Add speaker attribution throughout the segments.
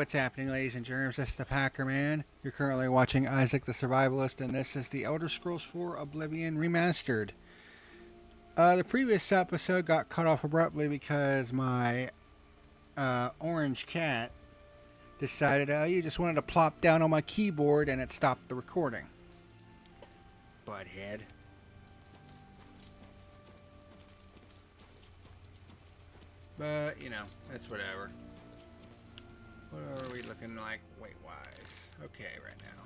Speaker 1: what's happening, ladies and germs? This is the Packer Man. You're currently watching Isak the Survivalist, and this is the Elder Scrolls 4 Oblivion Remastered. The previous episode got cut off abruptly because my orange cat decided you just wanted to plop down on my keyboard, and it stopped the recording. Butthead. But, you know, it's whatever. What are we looking like weight-wise? Okay, right now.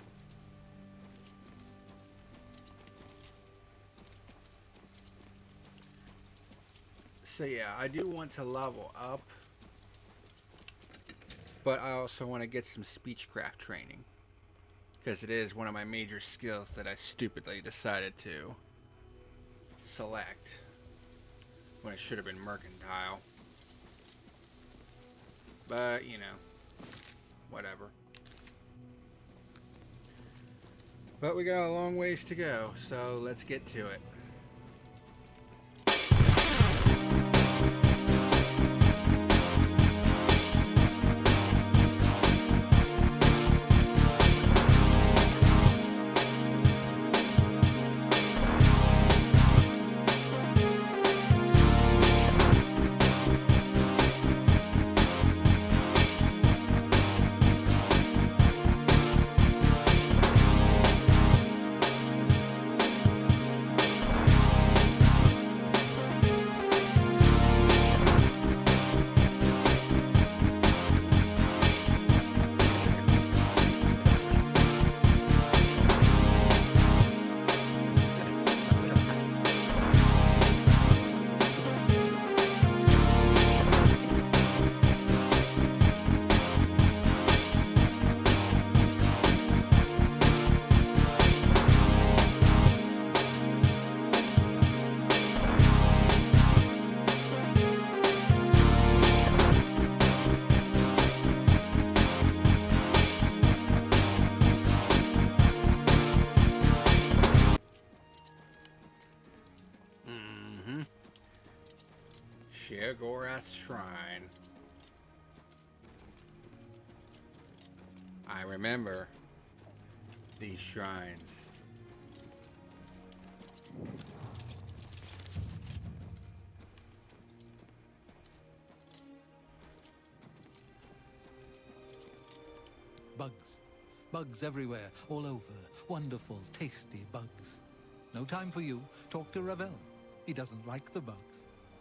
Speaker 1: So yeah, I do want to level up, but I also want to get some speechcraft training, because it is one of my major skills that I stupidly decided to select when it should have been mercantile. But, you know, whatever. But we got a long ways to go, so let's get to it. Sheogorath's Shrine. I remember these shrines.
Speaker 2: Bugs. Bugs everywhere, all over. Wonderful, tasty bugs. No time for you. Talk to Ravel. He doesn't like the bugs.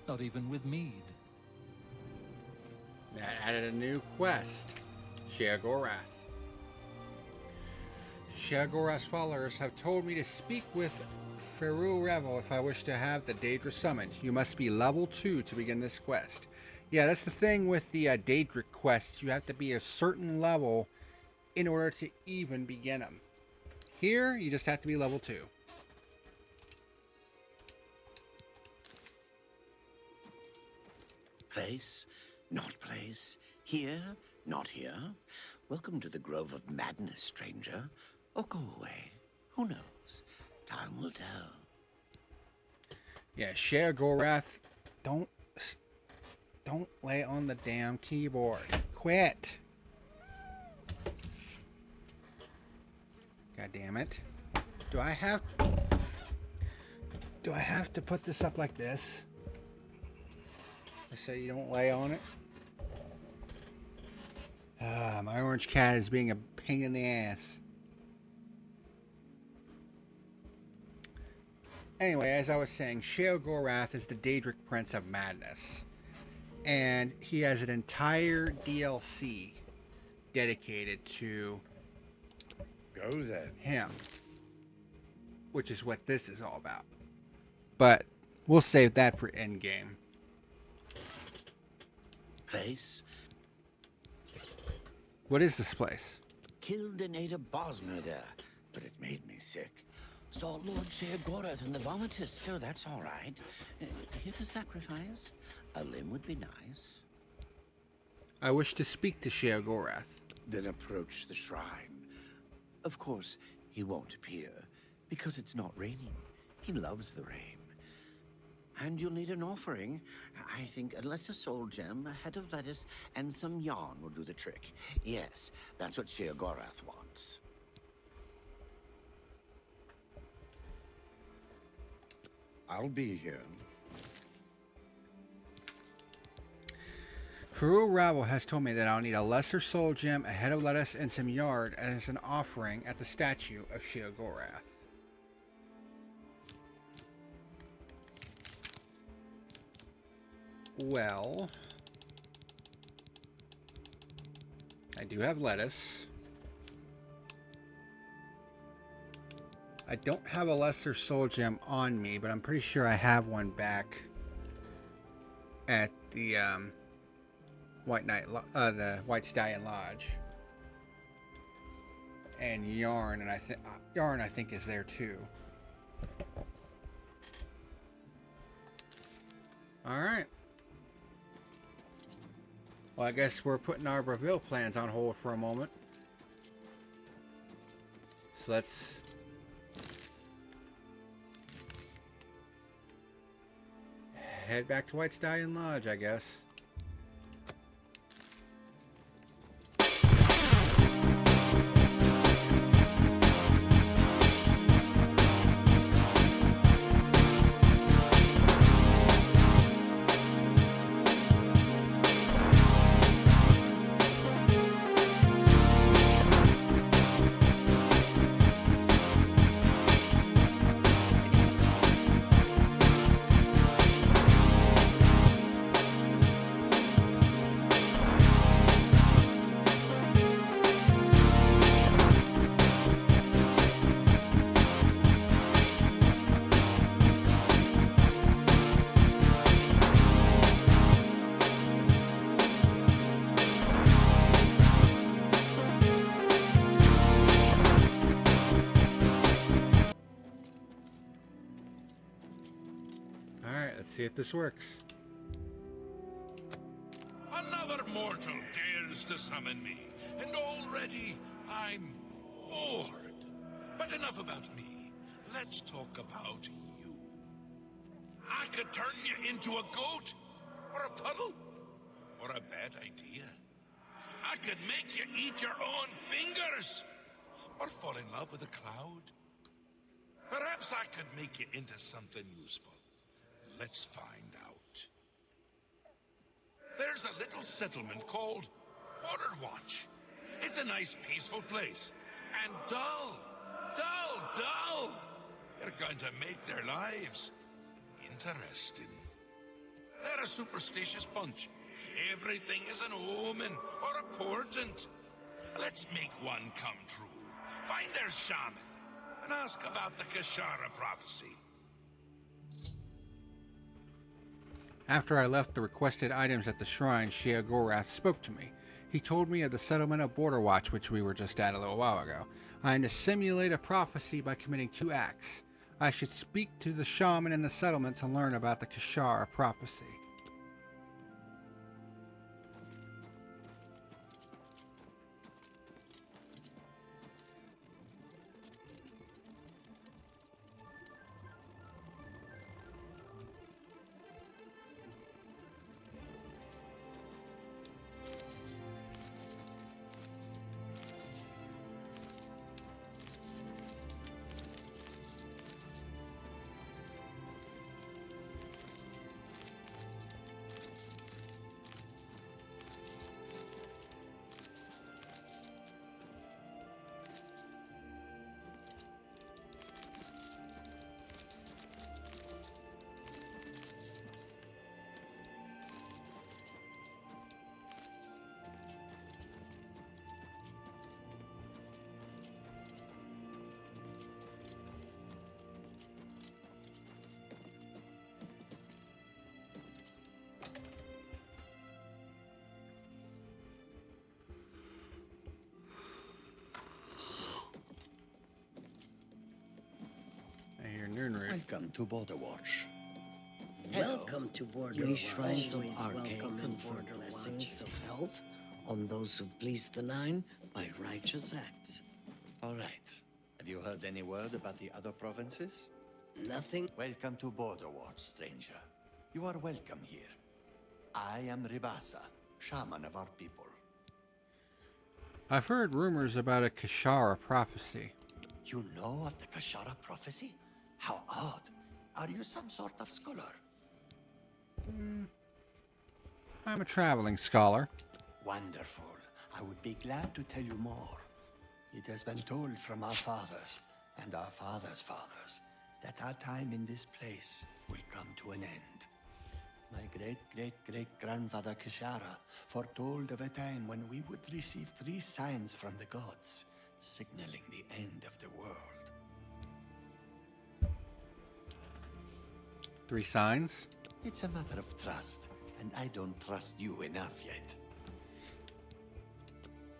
Speaker 2: Not even with mead.
Speaker 1: That added a new quest. Sheogorath. Sheogorath's followers have told me to speak with Feru Revel if I wish to have the Daedra summoned. You must be level 2 to begin this quest. Yeah, that's the thing with the Daedric quests. You have to be a certain level in order to even begin them. Here, you just have to be level 2.
Speaker 3: Place, not place. Here, not here. Welcome to the Grove of Madness, stranger. Or go away. Who knows? Time will tell.
Speaker 1: Yeah, Sheogorath, don't lay on the damn keyboard. Quit. God damn it. Do I have to put this up like this? So you don't lay on it. My orange cat is being a pain in the ass. Anyway, as I was saying, Sheogorath is the Daedric Prince of Madness. And he has an entire DLC dedicated to him. Which is what this is all about. But we'll save that for endgame.
Speaker 3: Place.
Speaker 1: What is this place?
Speaker 3: Killed and ate a Bosmer there, but it made me sick. Saw Lord Sheogorath and the vomitous, so that's all right. Here to sacrifice? A limb would be nice.
Speaker 1: I wish to speak to Sheogorath.
Speaker 3: Then approach the shrine. Of course, he won't appear, because it's not raining. He loves the rain. And you'll need an offering. I think unless a soul gem, a head of lettuce, and some yarn will do the trick. Yes, that's what Sheogorath wants.
Speaker 4: I'll be here.
Speaker 1: Faru Rabble has told me that I'll need a lesser soul gem, a head of lettuce, and some yard as an offering at the statue of Sheogorath. Well, I do have lettuce. I don't have a lesser soul gem on me, but I'm pretty sure I have one back at the the White Stallion Lodge. And yarn, and I think is there too. All right. Well, I guess we're putting our Breville plans on hold for a moment. So let's head back to White Stallion Lodge, I guess. Alright, let's see if this works.
Speaker 5: Another mortal dares to summon me, and already I'm bored. But enough about me. Let's talk about you. I could turn you into a goat, or a puddle, or a bad idea. I could make you eat your own fingers, or fall in love with a cloud. Perhaps I could make you into something useful. Let's find out. There's a little settlement called Waterwatch. It's a nice, peaceful place. And dull. They're going to make their lives interesting. They're a superstitious bunch. Everything is an omen or a portent. Let's make one come true. Find their shaman and ask about the Kishara prophecy.
Speaker 1: After I left the requested items at the shrine, Sheogorath spoke to me. He told me of the settlement of Borderwatch, which we were just at a little while ago. I am to simulate a prophecy by committing 2 acts. I should speak to the shaman in the settlement to learn about the Kishara prophecy. I hear Nunru.
Speaker 6: Welcome to Borderwatch.
Speaker 7: Welcome to Border
Speaker 8: We shrines of
Speaker 7: Always
Speaker 8: Arcane
Speaker 7: welcome in
Speaker 8: confer
Speaker 7: Border
Speaker 8: blessings of health on those who please the Nine by righteous acts.
Speaker 6: All right. Have you heard any word about the other provinces?
Speaker 8: Nothing?
Speaker 6: Welcome to Borderwatch, stranger. You are welcome here. I am Ribasa, shaman of our people.
Speaker 1: I've heard rumors about a Kashara prophecy.
Speaker 6: You know of the Kashara prophecy? How odd. Are you some sort of scholar?
Speaker 1: I'm a traveling scholar.
Speaker 6: Wonderful. I would be glad to tell you more. It has been told from our fathers and our fathers' fathers that our time in this place will come to an end. My great-great-great-grandfather Kishara foretold of a time when we would receive 3 signs from the gods, signaling the end of the world.
Speaker 1: 3 signs?
Speaker 6: It's a matter of trust, and I don't trust you enough yet.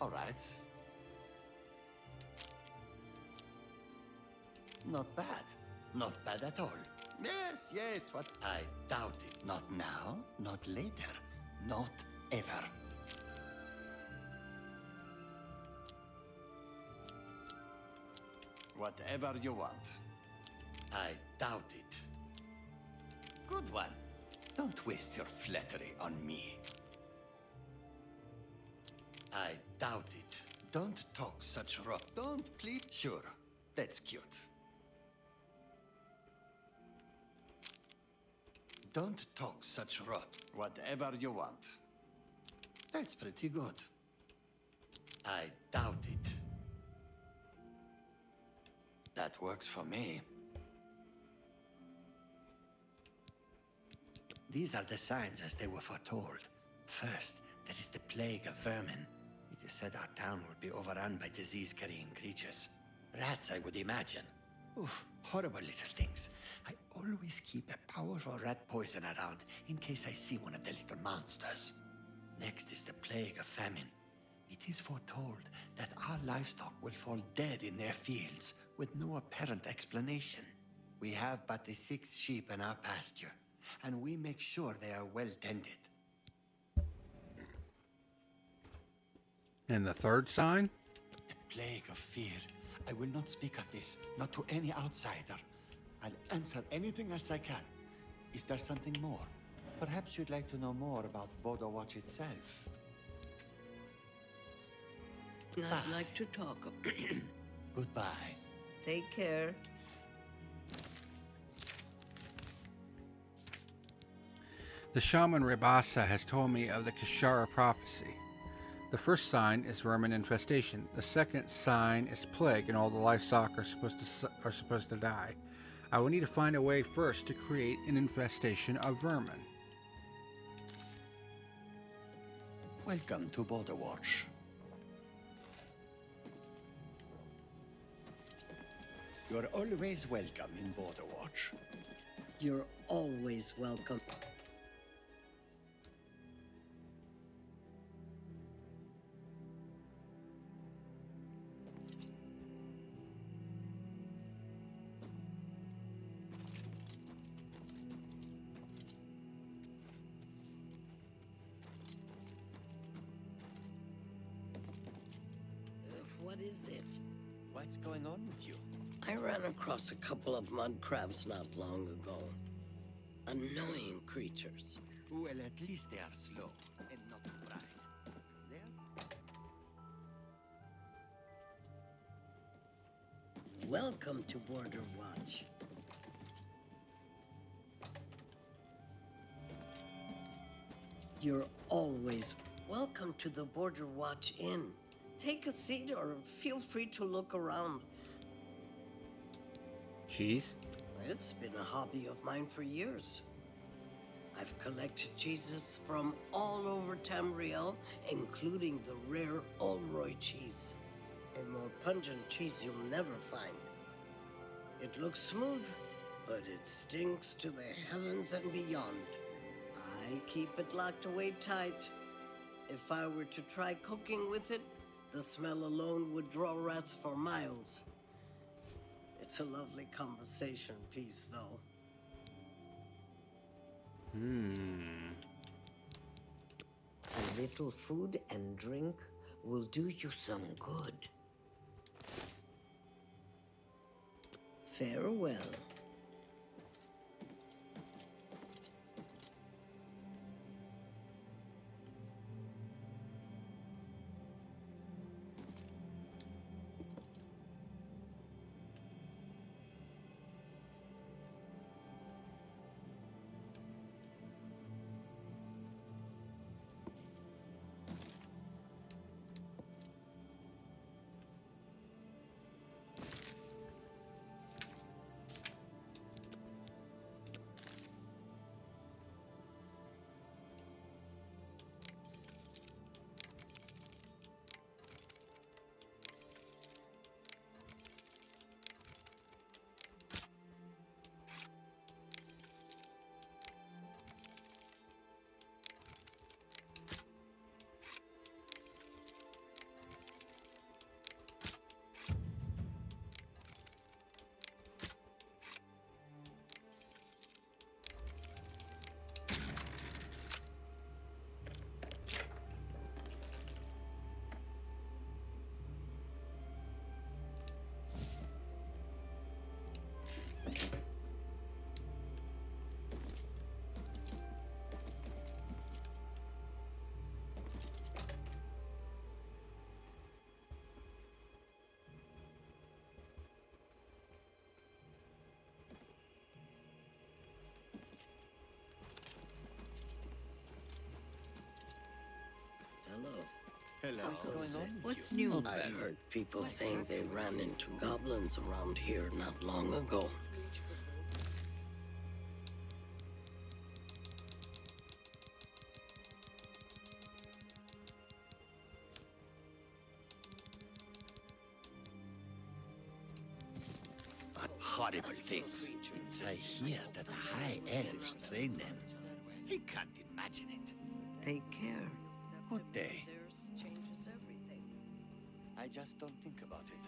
Speaker 6: All right. Not bad. Not bad at all. Yes, yes, what? I doubt it. Not now, not later, not ever. Whatever you want. I doubt it. Good one. Don't waste your flattery on me. I doubt it. Don't talk such rot. Don't please. Sure, that's cute. Don't talk such rot. Whatever you want. That's pretty good. I doubt it. That works for me. These are the signs as they were foretold. First, there is the plague of vermin. It is said our town would be overrun by disease-carrying creatures. Rats, I would imagine. Oof, horrible little things. I always keep a powerful rat poison around in case I see one of the little monsters. Next is the plague of famine. It is foretold that our livestock will fall dead in their fields with no apparent explanation. We have but the 6 sheep in our pasture, and we make sure they are well tended.
Speaker 1: And the 3rd sign?
Speaker 6: The plague of fear. I will not speak of this, not to any outsider. I'll answer anything else I can. Is there something more? Perhaps you'd like to know more about Borderwatch itself.
Speaker 8: I'd like to talk.
Speaker 6: Goodbye.
Speaker 8: Take care.
Speaker 1: The shaman Ribasa has told me of the Kashara prophecy. The first sign is vermin infestation. The second sign is plague, and all the livestock are supposed to die. I will need to find a way first to create an infestation of vermin.
Speaker 6: Welcome to Borderwatch. You're always welcome in Borderwatch.
Speaker 8: You're always welcome. What is it?
Speaker 6: What's going on with you?
Speaker 8: I ran across a couple of mud crabs not long ago. Annoying creatures.
Speaker 6: Well, at least they are slow and not too bright. There.
Speaker 8: Welcome to Border Watch. You're always welcome to the Border Watch Inn. Take a seat or feel free to look around.
Speaker 1: Cheese?
Speaker 8: It's been a hobby of mine for years. I've collected cheeses from all over Tamriel, including the rare Olroy cheese. A more pungent cheese you'll never find. It looks smooth, but it stinks to the heavens and beyond. I keep it locked away tight. If I were to try cooking with it, the smell alone would draw rats for miles. It's a lovely conversation piece, though. A little food and drink will do you some good. Farewell.
Speaker 6: Hello.
Speaker 3: What's going on?
Speaker 7: What's new?
Speaker 8: I heard people saying they ran into goblins around here not long ago.
Speaker 6: Horrible things. I hear that the high elves train them. I can't imagine it.
Speaker 7: They care.
Speaker 6: Good day.
Speaker 8: Changes everything.
Speaker 6: I just don't think about it.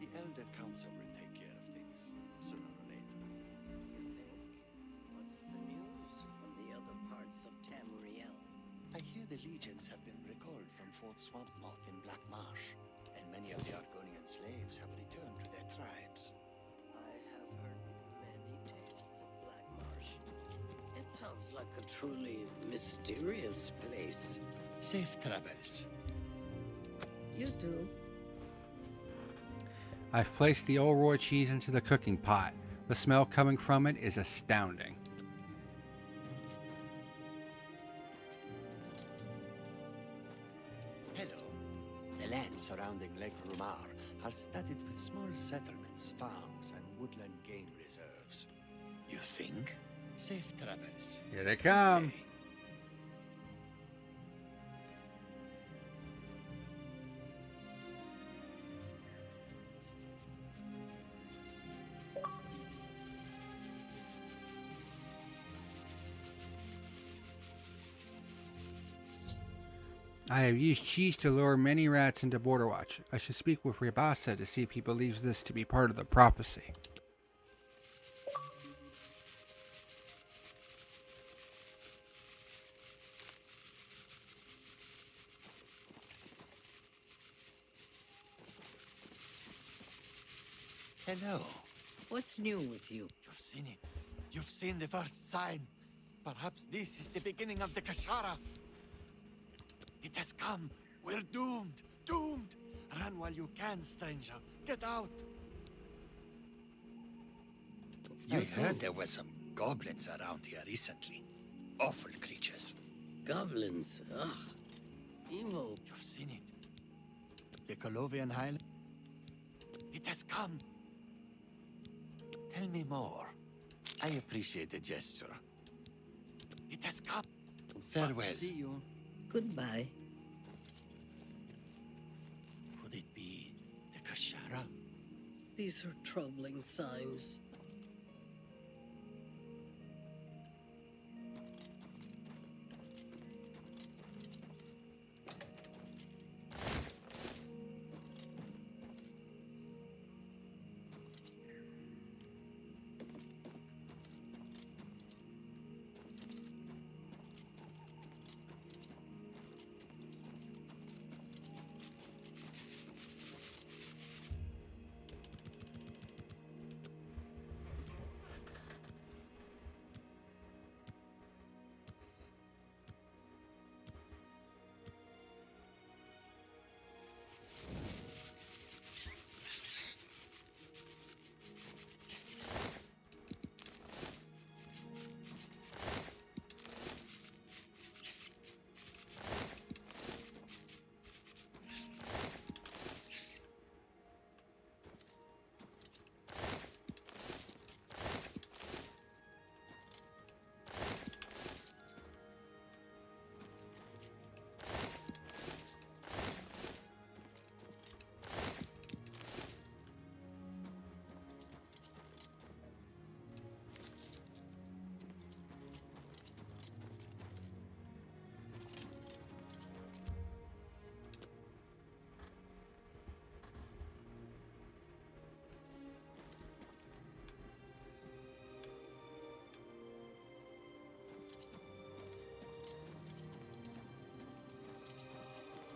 Speaker 6: The Elder Council will take care of things, sooner or later.
Speaker 8: You think? What's the news from the other parts of Tamriel?
Speaker 6: I hear the legions have been recalled from Fort Swampmouth in Black Marsh, and many of the Argonian slaves have returned to their tribes.
Speaker 8: I have heard many tales of Black Marsh. It sounds like a truly mysterious place.
Speaker 6: Safe travels.
Speaker 7: You do.
Speaker 1: I've placed the old Roy cheese into the cooking pot. The smell coming from it is astounding.
Speaker 6: Hello. The lands surrounding Lake Rumar are studded with small settlements, farms, and woodland game reserves. You think? Safe travels.
Speaker 1: Here they come.
Speaker 6: Okay.
Speaker 1: I have used cheese to lure many rats into Border Watch. I should speak with Rabasa to see if he believes this to be part of the prophecy.
Speaker 6: Hello.
Speaker 7: What's new with you?
Speaker 6: You've seen it. You've seen the first sign. Perhaps this is the beginning of the Kashara. It has come. We're doomed. Doomed. Run while you can, stranger. Get out. I heard there were some goblins around here recently. Awful creatures.
Speaker 8: Goblins, ugh. Evil.
Speaker 6: You've seen it. The Colovian Highland. It has come. Tell me more. I appreciate the gesture. It has come. Farewell.
Speaker 7: See you.
Speaker 8: Goodbye.
Speaker 6: Could it be the Kashara?
Speaker 8: These are troubling signs.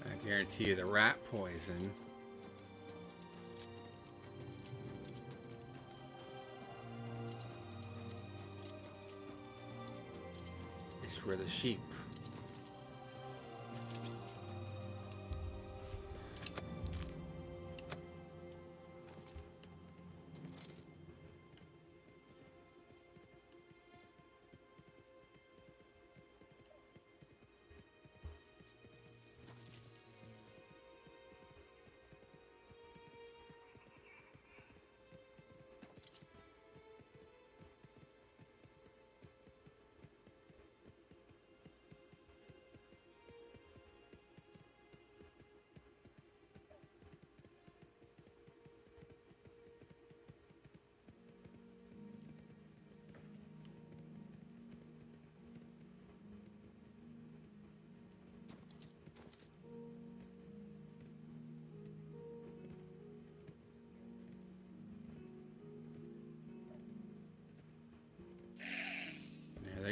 Speaker 1: I guarantee you the rat poison is for the sheep.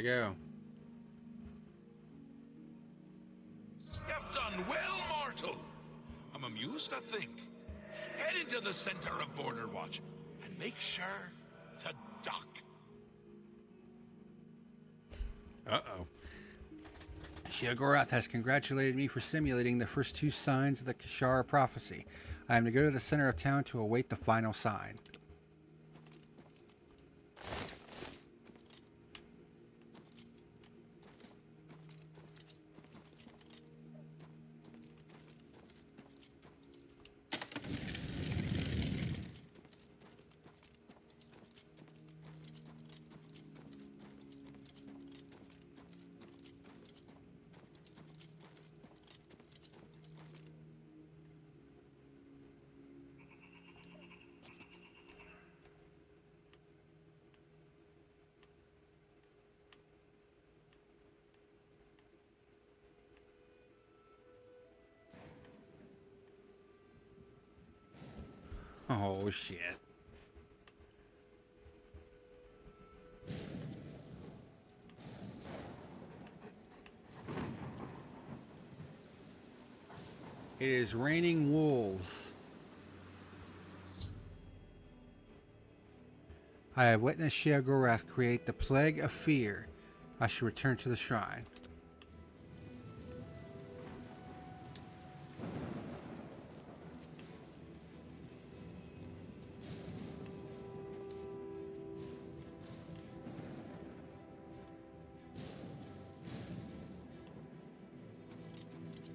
Speaker 1: you go.
Speaker 5: You've done well, mortal. I'm amused to think. Head into the center of Border Watch and make sure to dock.
Speaker 1: Uh-oh. Sheogorath has congratulated me for simulating the first 2 signs of the Kishara prophecy. I am to go to the center of town to await the final sign. Oh, shit. It is raining wolves. I have witnessed Sheogorath create the plague of fear. I should return to the shrine.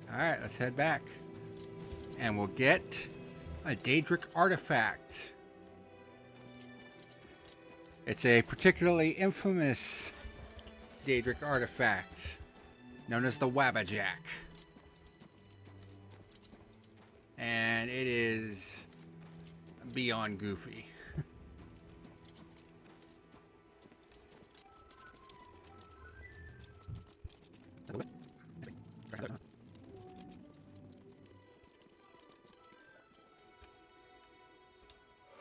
Speaker 1: Alright, let's head back. And we'll get a Daedric artifact. It's a particularly infamous Daedric artifact known as the Wabbajack. And it is beyond goofy.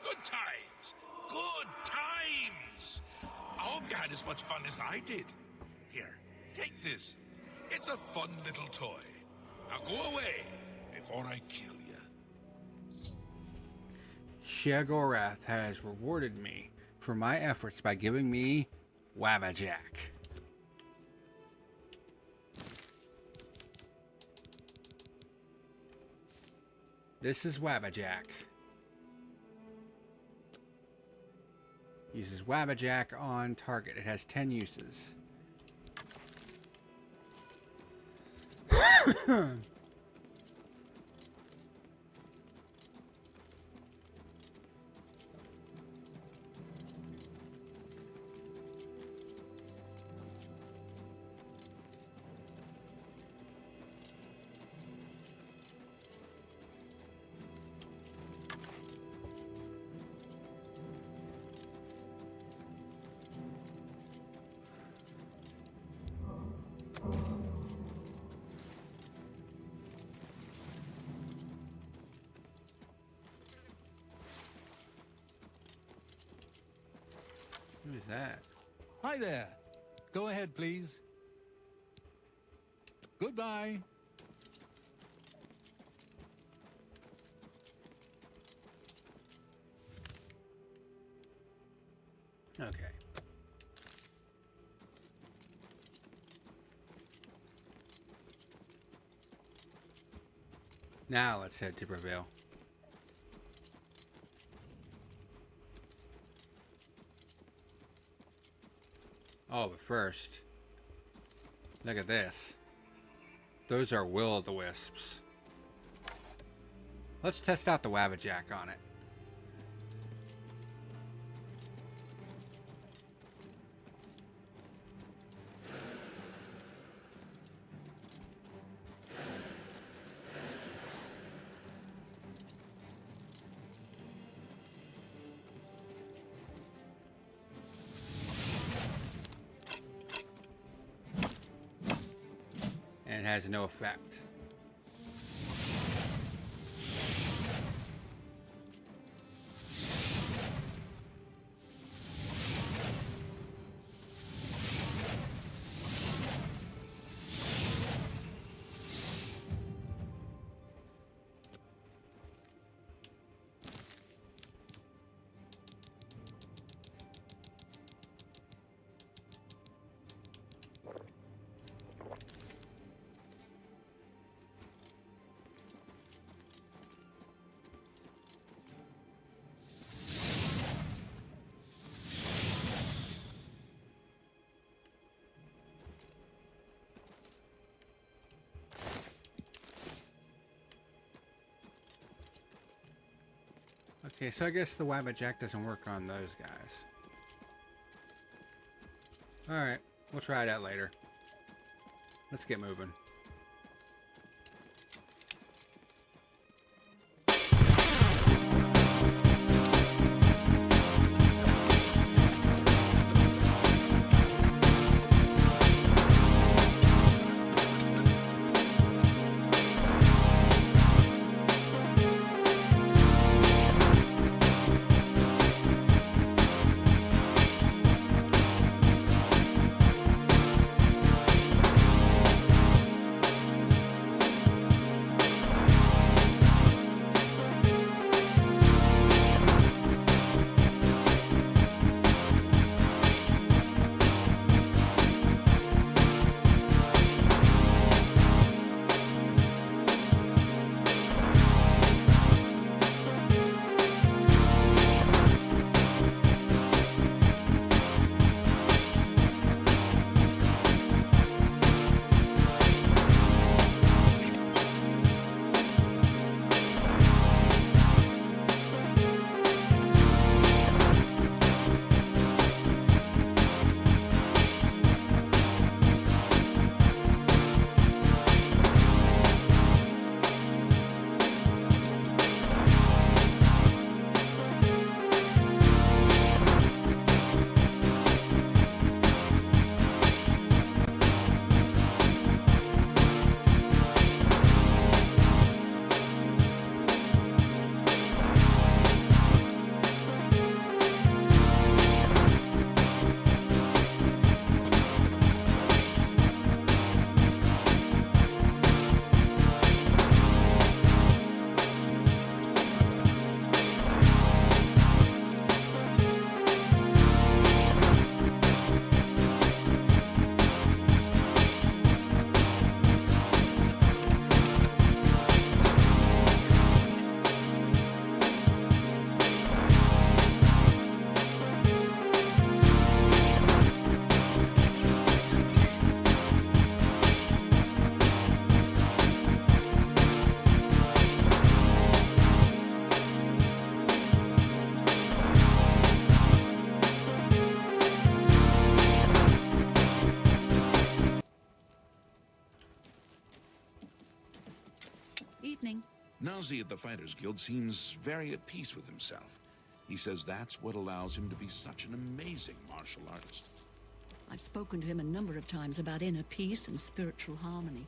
Speaker 5: Good times. Good times. I hope you had as much fun as I did. Here, take this. It's a fun little toy. Now go away before I kill you.
Speaker 1: Sheogorath has rewarded me for my efforts by giving me Wabbajack. This is Wabbajack. Uses Wabbajack on target. It has 10 uses. Who is that?
Speaker 2: Hi there. Go ahead, please. Goodbye.
Speaker 1: Okay. Now let's head to Prevail. Oh, but first, look at this. Those are will-o'-the-wisps. Let's test out the Wabbajack on it. And it has no effect. Okay, so I guess the Wabbajack doesn't work on those guys. Alright, we'll try that later. Let's get moving.
Speaker 9: Evening.
Speaker 5: Nazi at the Fighters Guild seems very at peace with himself. He says that's what allows him to be such an amazing martial artist.
Speaker 9: I've spoken to him a number of times about inner peace and spiritual harmony.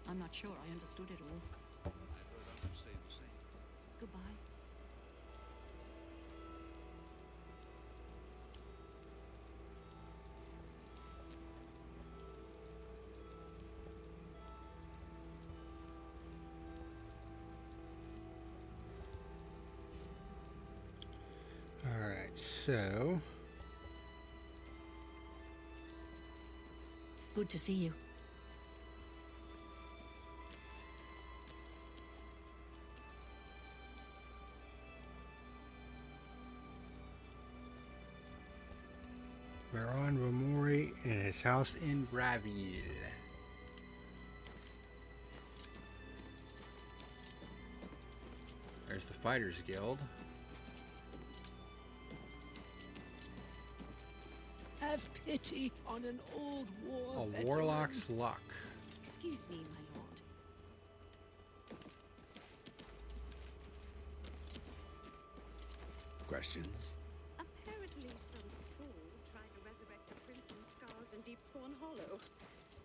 Speaker 9: I'm not sure I understood it all.
Speaker 5: I've heard others say the same.
Speaker 9: Goodbye.
Speaker 1: Alright, so...
Speaker 9: Good to see you.
Speaker 1: Baron Romori in his house in Braville. There's the Fighters Guild.
Speaker 10: Have pity on an old war
Speaker 1: A
Speaker 10: veteran.
Speaker 1: Warlock's Luck.
Speaker 10: Excuse me, my lord.
Speaker 4: Questions?
Speaker 11: Apparently some fool tried to resurrect the Prince in Scars in Deep Scorn Hollow.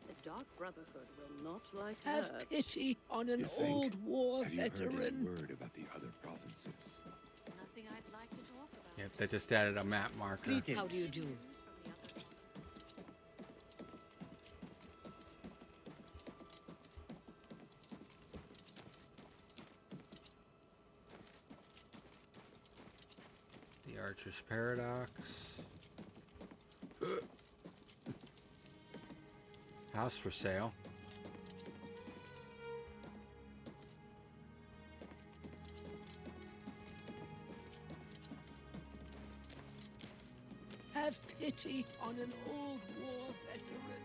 Speaker 11: The Dark Brotherhood will not like
Speaker 10: Have
Speaker 11: that.
Speaker 10: pity on an
Speaker 4: You think?
Speaker 10: old war
Speaker 4: Have you heard any
Speaker 10: veteran.
Speaker 4: word about the other provinces?
Speaker 11: Nothing I'd like to talk about.
Speaker 1: Yep, they just added a map marker.
Speaker 7: How do you do?
Speaker 11: News from the other provinces.
Speaker 1: The Archer's Paradox. House for sale.
Speaker 10: Have pity on an old war veteran.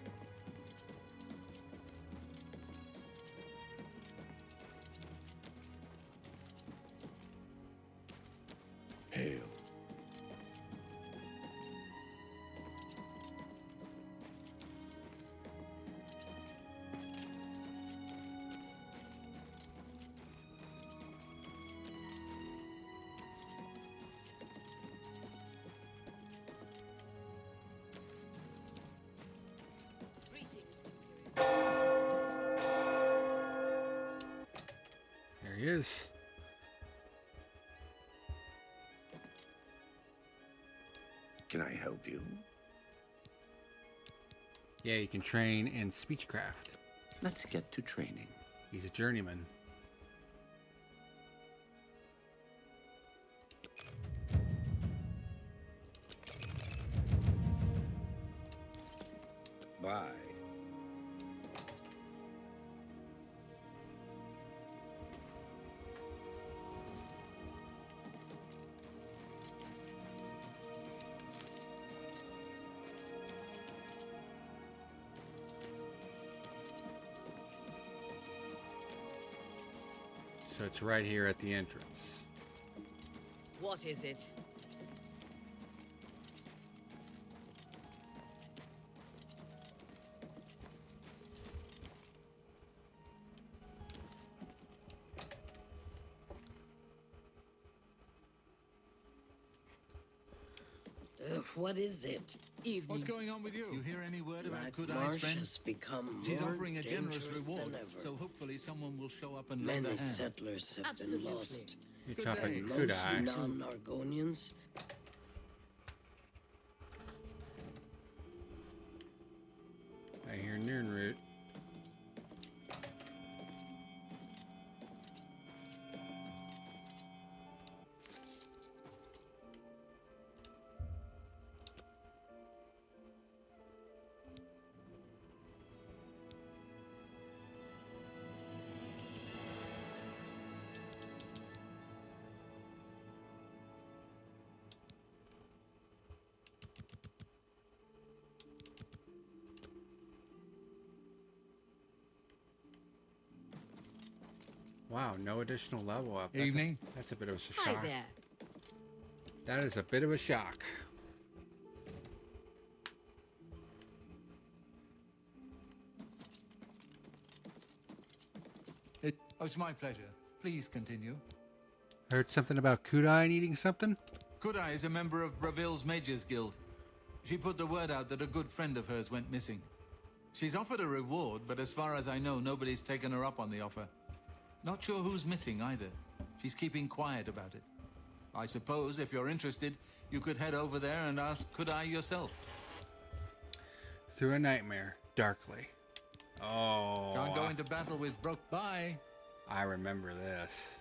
Speaker 1: is.
Speaker 4: Can I help you?
Speaker 1: Yeah, you can train in speechcraft.
Speaker 3: Let's get to training.
Speaker 1: He's a journeyman.
Speaker 4: Bye.
Speaker 1: So it's right here at the entrance.
Speaker 10: What is it?
Speaker 8: What is it?
Speaker 10: Evening.
Speaker 2: What's going on with you? You hear any word about
Speaker 8: Black
Speaker 2: Kudai's
Speaker 8: Marsh
Speaker 2: friend?
Speaker 8: has become
Speaker 2: She's
Speaker 8: more
Speaker 2: offering a generous
Speaker 8: dangerous
Speaker 2: reward,
Speaker 8: than ever.
Speaker 2: so hopefully someone will show up and lend a
Speaker 8: Many
Speaker 2: hand.
Speaker 8: settlers have
Speaker 10: Absolutely.
Speaker 8: been lost.
Speaker 1: You're
Speaker 2: Good
Speaker 1: talking
Speaker 2: day.
Speaker 8: Most
Speaker 1: Kudai.
Speaker 8: non-Argonians
Speaker 1: I hear Nirnroot. Wow, no additional level up.
Speaker 2: Evening.
Speaker 1: That's a bit of a
Speaker 10: Hi
Speaker 1: shock.
Speaker 10: there.
Speaker 1: That is a bit of a shock.
Speaker 2: It's my pleasure. Please continue.
Speaker 1: Heard something about Kudai needing something?
Speaker 2: Kudai is a member of Braville's Mages Guild. She put the word out that a good friend of hers went missing. She's offered a reward, but as far as I know, nobody's taken her up on the offer. Not sure who's missing either. She's keeping quiet about it. I suppose if you're interested, you could head over there and ask Kudai yourself.
Speaker 1: Through a nightmare, darkly. Oh.
Speaker 2: Can't go into battle with broke. Bye.
Speaker 1: I remember this.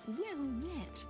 Speaker 9: Well met.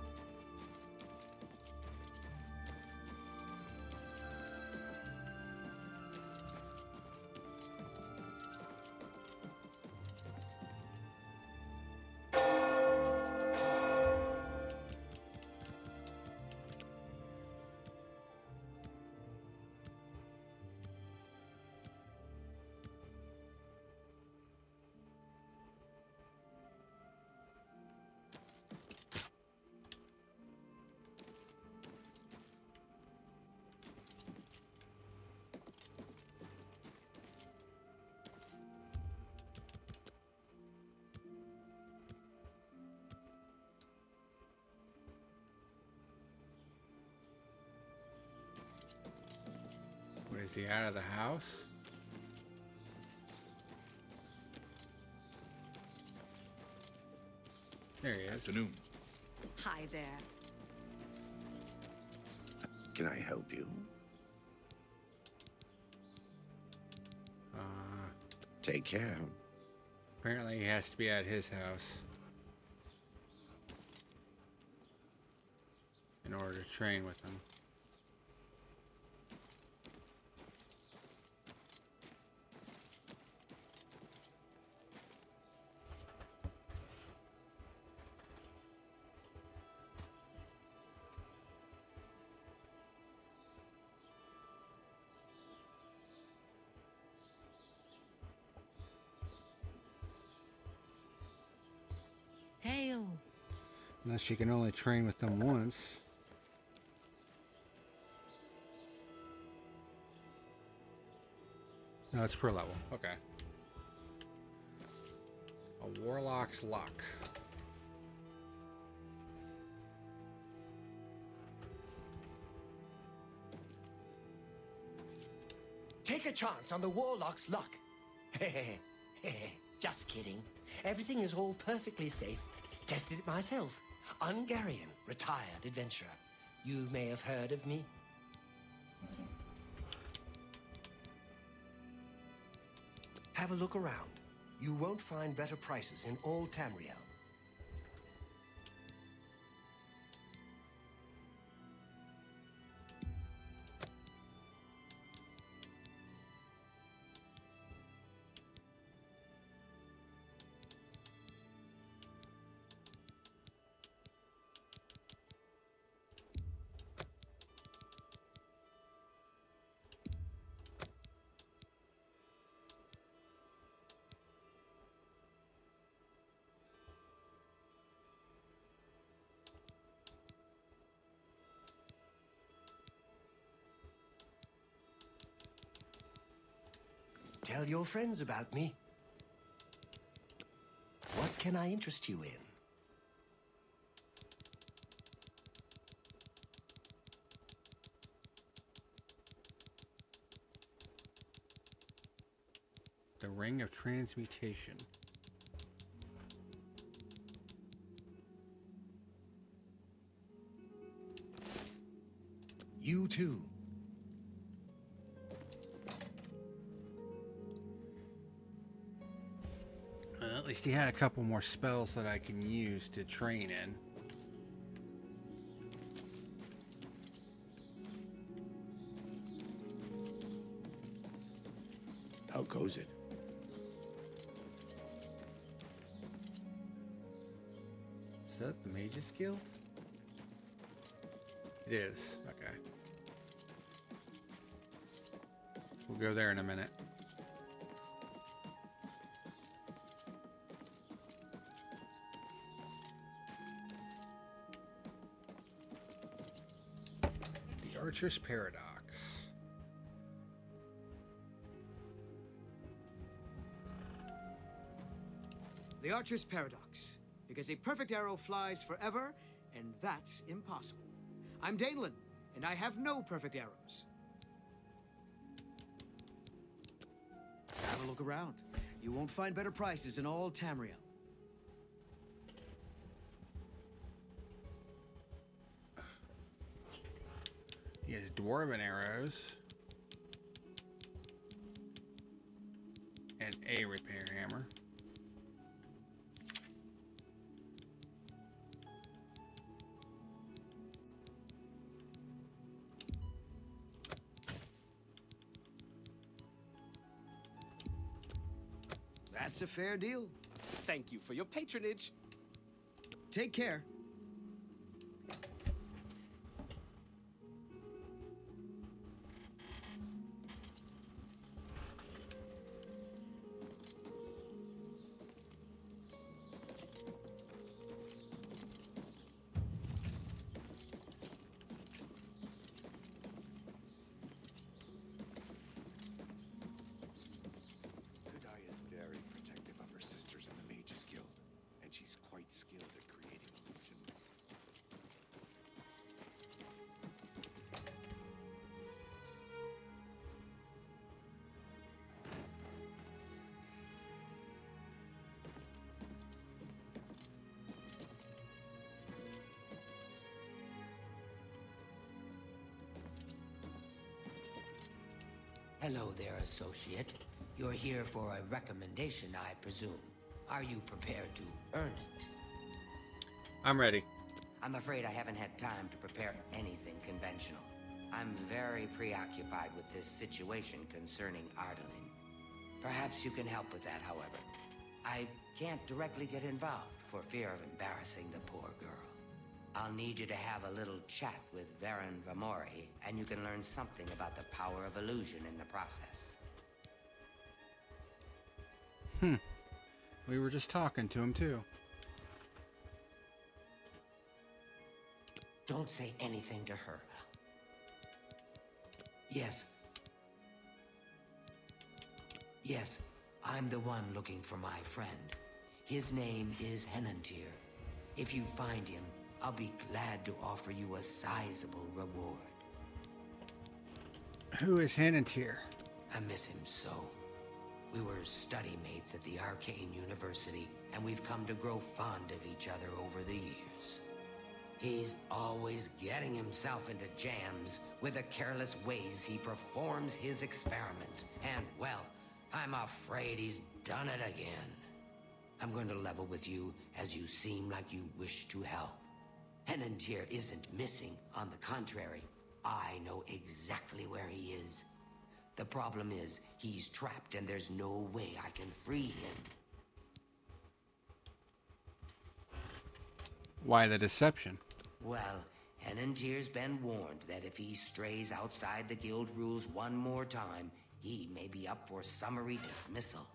Speaker 1: What, is he out of the house? There he is.
Speaker 4: Afternoon.
Speaker 10: Hi there.
Speaker 4: Can I help you? Take care.
Speaker 1: Apparently he has to be at his house in order to train with him. Unless you can only train with them once. No, it's per level. Okay. A Warlock's Luck.
Speaker 6: Take a chance on the Warlock's luck. Just kidding. Everything is all perfectly safe. Tested it myself. Ungarian, retired adventurer. You may have heard of me. Have a look around. You won't find better prices in all Tamriel. Tell your friends about me. What can I interest you in?
Speaker 1: The Ring of Transmutation.
Speaker 6: You too.
Speaker 1: At least he had a couple more spells that I can use to train in.
Speaker 4: How goes it?
Speaker 1: Is that the Mage's Guild? It is. Okay. We'll go there in a minute. The Archer's Paradox.
Speaker 12: The Archer's Paradox. Because a perfect arrow flies forever, and that's impossible. I'm Danelan, and I have no perfect arrows. Have a look around. You won't find better prices in all Tamriel.
Speaker 1: He has dwarven arrows. And a repair hammer.
Speaker 12: That's a fair deal.
Speaker 10: Thank you for your patronage.
Speaker 12: Take care.
Speaker 3: Hello there, associate. You're here for a recommendation, I presume. Are you prepared to earn it?
Speaker 1: I'm ready.
Speaker 3: I'm afraid I haven't had time to prepare anything conventional. I'm very preoccupied with this situation concerning Ardalan. Perhaps you can help with that, however. I can't directly get involved for fear of embarrassing the poor girl. I'll need you to have a little chat with Varen Vamori, and you can learn something about the power of illusion in the process.
Speaker 1: We were just talking to him, too.
Speaker 3: Don't say anything to her. Yes. Yes, I'm the one looking for my friend. His name is Henantier. If you find him, I'll be glad to offer you a sizable reward.
Speaker 1: Who is Henantier?
Speaker 3: I miss him so. We were study mates at the Arcane University, and we've come to grow fond of each other over the years. He's always getting himself into jams with the careless ways he performs his experiments. And, well, I'm afraid he's done it again. I'm going to level with you, as you seem like you wish to help. Henantier isn't missing. On the contrary, I know exactly where he is. The problem is, he's trapped and there's no way I can free him.
Speaker 1: Why the deception?
Speaker 3: Well, Henantier's been warned that if he strays outside the guild rules one more time, he may be up for summary dismissal.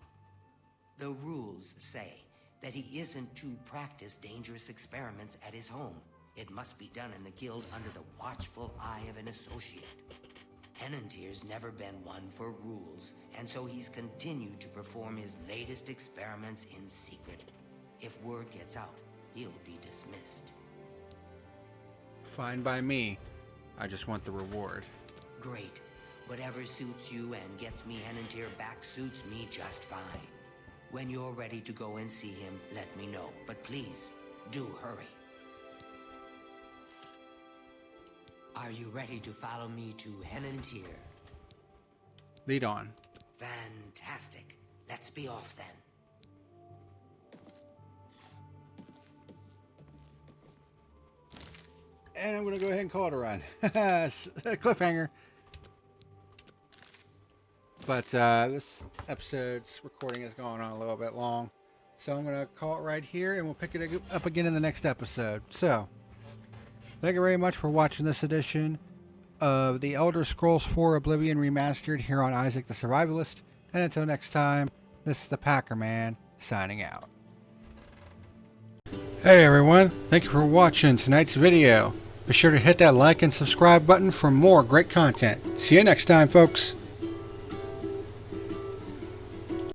Speaker 3: The rules say that he isn't to practice dangerous experiments at his home. It must be done in the guild under the watchful eye of an associate. Henantier's never been one for rules, and so he's continued to perform his latest experiments in secret. If word gets out, he'll be dismissed.
Speaker 1: Fine by me. I just want the reward.
Speaker 3: Great. Whatever suits you and gets me Henantier back suits me just fine. When you're ready to go and see him, let me know. But please, do hurry. Are you ready to follow me to Henantier?
Speaker 1: Lead on.
Speaker 3: Fantastic. Let's be off then.
Speaker 1: And I'm going to go ahead and call it a run. Cliffhanger. But this episode's recording is going on a little bit long. So I'm going to call it right here, and we'll pick it up again in the next episode. So, thank you very much for watching this edition of the Elder Scrolls 4 Oblivion Remastered here on Isak the Survivalist. And until next time, this is the Packer Man signing out. Hey everyone, thank you for watching tonight's video. Be sure to hit that like and subscribe button for more great content. See you next time, folks.